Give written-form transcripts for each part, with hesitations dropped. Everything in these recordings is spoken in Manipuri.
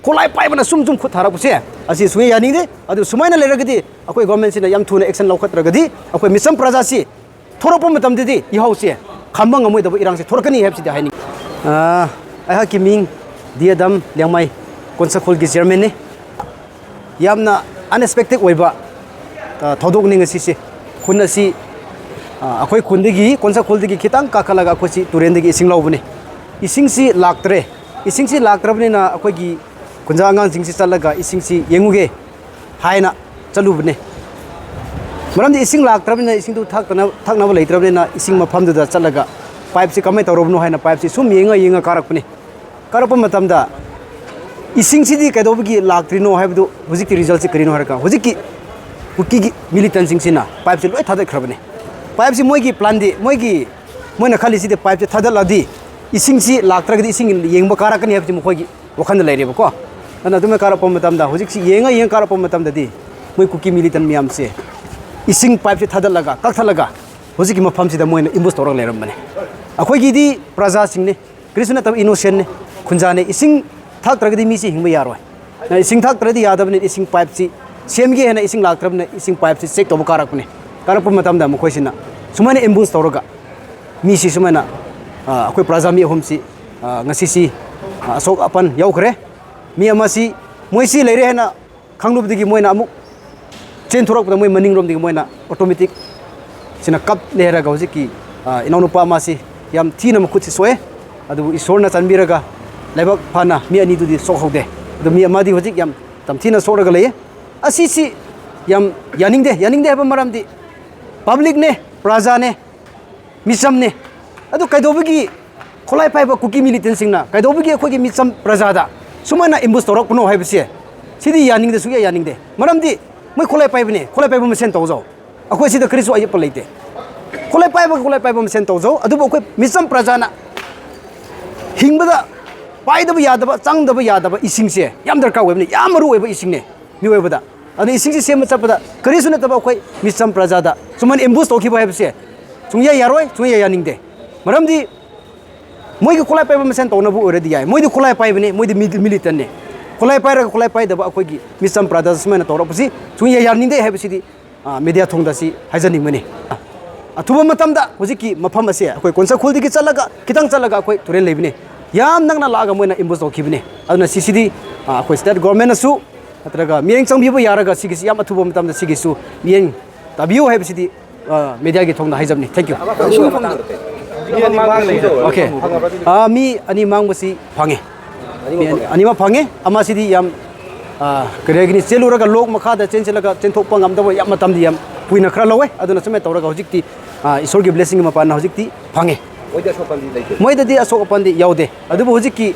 Kolai pai mana sum khut thara puse asi sungi yani de adu sumaina le ragadi akoi government sina yam thuna action laukat ragadi akoi misam praja si thoropa matam de i hause khamba ngamoi da irang se thorkani heb si da haini ai ha kiming diadam lengmai Konsakhul gi chairman ne yamna unexpected oiba thodok ning si se khun asi akoi khundigi Konsakhul digi khitang ka kalaga akoi si turen digi ising laubune ising si laktre ising si lakrabni na akoi gi kunja angang sing si chalaga ising si yenguge haina chalubne maramdi ising laktrabni na ising tu thakna leitrabni na ising mafam da chalaga pipe si kamai torobnu haina pipe si sum yenga karakpne karapa matamda ising si di kaidobgi laktrino haibdu hujiki result si karino harka hujiki Kuki Militant sing sina pipe si loi thada khrabne pipe si moigi plan di moina khali si de pipe si thada ladi ising si laktragdi ising yengba karakani habji moigi wakhanda laireba ko ana dume karapa matamda hujiki yenga karapa matamda di moi Kuki Militant miam se ising pipe si thada laga kakthalaga hujiki mafam si da moina imbus torang lairam bane akhoi gi di praja sing ne krishna tab innocent ne khunja ne ising thak tragdi mi si hingba yaroi na ising thak tradi yadabne ising pipe si semge hena ising laktrabne ising pipe si check tobu karakne karapa matamda mo khoisina sumane imbus toraga mi si sumana akhoi praja mi hom si ngasi si asok apan Yourakhre mi amasi moi si leire hena khanglub digi moina amuk chen thorak moi maning rom digi moina automatic sina kap lehra ga hojiki inonu pa amasi yam thina ma khutsi soe adu isorna chanbiraga laibak phana mi ani du di sok hode adu mi amadi hojik yam tam thina soraga leye asisi yam yaningde haba maram di public ne praja ne misam ne adu kaidobigi kholai paiba Kuki Militant singna kaidobigi akhoi misam praja da sumana imbus torok puno haibse sidi yaningde suya yaningde maram di moi kholai paiba mesen tawjo akhoi sida krisu ayep leite kholai paiba mesen tawjo adu akhoi misam praja na hingbada paidaba yadaba changdaba yadaba ising se yam darka webni yam maru weba ising ne mi webada ani ising se sem chapda krisu na taba akhoi misam praja da suman imbus tokiba haibse sungya yaroi sungya yaningde maram di moi ki kholai paiba mesen tawna bu already yai moi di kholai paibne moi di militant ne kholai pai daba akhoi gi misam praja sumana tawra pusi sungya yarningde haibsi di media thongda si haijaning mane athuba matamda hojiki mafam ase akhoi Konsakhul digi chalaga kitang chalaga akhoi turen leibne yam nangna laga moina imbus tokibne aduna CCD akhoi state government asu atraga mieng changbibu yaraga sigisi yam athuba matamda sigisu mieng tabiu haibsidi media gi thongna haijamni thank you okay mi ani mangbasi phange ani ma phange amasidi yam kregni cheluraga lok makhada chenchelaga chenthokpa ngamdabo yam matamdi yam puina khra lowe aduna same tawraga hojikti isorgi blessing ma pana hojikti phange moida di asok pandi yaude adubu hojiki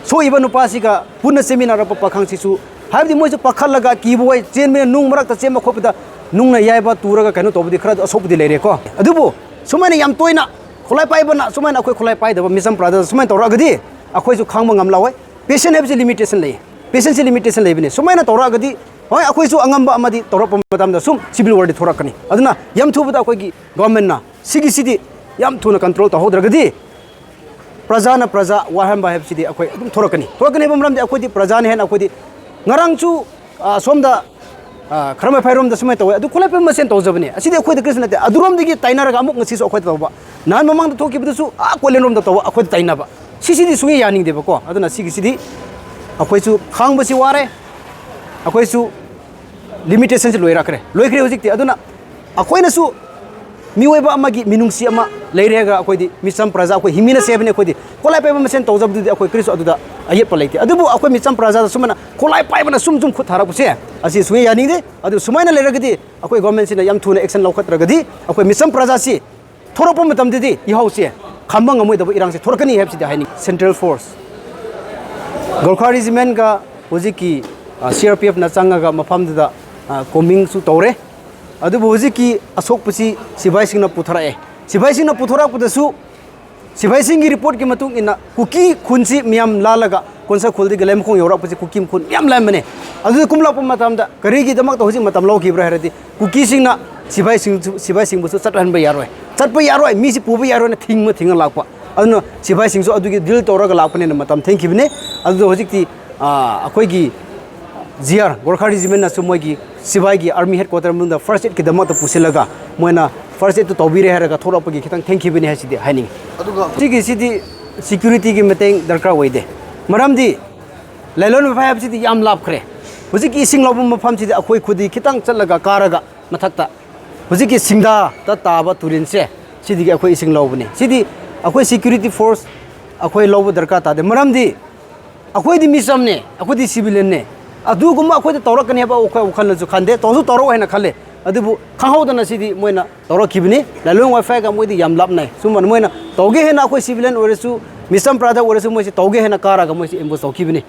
so iba nupasiga punna seminar pa pakhang sisu habdi moisu pakhalaga kiboi chenme nung marakta chema khopida nungna yaiba turaga kanu tobdi khra asokdi leire ko adubu sumane yam toina kholai paibana sumane akhoi kholai paidaba misam prada sumane tawragadi akhoi su khangba ngamlawai patient have limitation lei patient limitation leibine sumane tawragadi hoi akhoi su angamba amadi tawrapa matamda sum civil war di thorakani aduna yam thubada akhoi gi government na sigi sidi yam thuna control tahodragadi praja wahamba have sidi akhoi adum thorakani bamram di akhoi di praja ne hen akhoi di ngarang chu somda kharma phairom da sumai taw adu kholai pe masen tawjabani asidi akhoi da krishna te adurom digi tainaraga amuk ngasi so akhoi tawba nan mamang da thoki budu kolenrom da taw akhoi tainaba sisidi sungi yaning deba ko aduna sigi sidi akhoi su khangbasi ware akhoi su limitation loikhre hojikti aduna akhoi na su miweba amagi minungsi ama leirega akhoi di misam praja akhoi himina sebne akhoi di kholai paiba masen tawjabdu di akhoi krisu aduda ayep laite adubu akhoi misam praja da sumana kholai paibana sumjum khuthara puse asi sungi yaning de adu sumaina leiragadi akhoi government sina yam thuna action laukat ragadi akhoi misam praja si थोरप मतमदि इहाउसे खम्बा ngमोइदब इरांग से थोरकनी हेबसिदि हाइनि सेंट्रल फोर्स गोरखा रेजिमेंट का होजिकी CRPF ना चंगागा मफमदुदा कोमिंग सु तौरे अदुबो होजिकी असोकपसि सिबाइसिंगना पुथराए सिबाइसिंगना पुथरापदसु सिबाइसिंग की रिपोर्ट के मतुंग इना कुकी खुनसी मियाम लालगा कोनसाखुल दि गलेमखों योरापसि कुकी खुन मियाम लामने अदु कुमलाप मतमदा करिगी दमक होजि मतम लौखिब्रा हरदि कुकी सिंगना सिबाइसिंग बुसु चटहनब यारोय चटप यारोय मिसि पुबा यारोय थिंग लाकपा अदुनो सिबाइसिंग सु अदुगी दिल तौरगा लाकपने मतम थेंखिबने अदु होजिकति अखोइगी GR गोरखा रेजिमेंट ना मोगी सिबाई की आर्मी हेडक्वार्टर मुंदा फर्स्ट एड की दमक पुसिलगा मोइना फर्स्ट एड तो तौबिरे हरगा थोरपगी खितंग थेंखिबने हासिदि हाइनिंग अदुगा सिगी सिदि सिक्युरिटी की मेटेंग दरकार ओइदे मरमदि लेलोन फाइबसिदि याम लापखरे हुजिकी इसिंग लौब मफमसिदि अखोइ खुदि खितंग चलगा कारगा मथक्ता हुजिकी सिंगदा ता ताबा तुरिनसे सिदि अखोइ इसिंग लौबने सिदि अखोइ सिक्युरिटी फोर्स अखोइ लौब दरकार तादे मरमदि अखोइदि मिसमने अखोइदि सिविलियन ने अदुगुम अखोइदि तौरकने बा ओखलजु खंदे तोसु तौरो हैना खले अदुबु खंहौदना सिदि मोइना तौरखिबनि लालोंग वाइफाइ गा मोइदि याम लापनाय सुमन मोइना तौगे हैना अखोइ सिविलियन ओरेसु मिसम प्रादा ओरेसु मोइसि तौगे हैना कारागा मोइसि एम्बुस तौखिबनि